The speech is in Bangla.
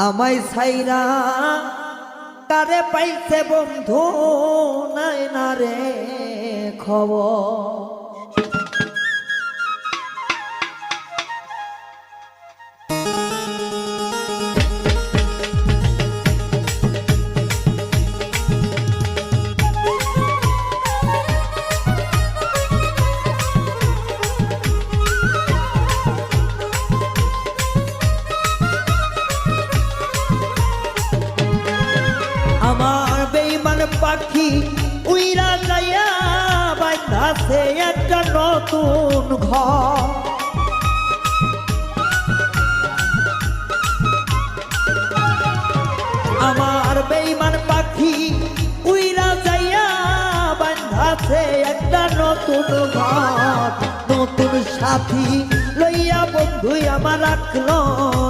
আমায় ছাইরা কারে পাইছে বন্ধু নাই না রে খবর। আমার বেঈমান পাখি উইরা যাইয়া বাঁধাছে একটা নতুন ঘর। আমার বেঈমান পাখি উইরা যাইয়া বাঁধাছে একটা নতুন ঘর। নতুন সাথী লইয়া বন্ধু আমার রাখলো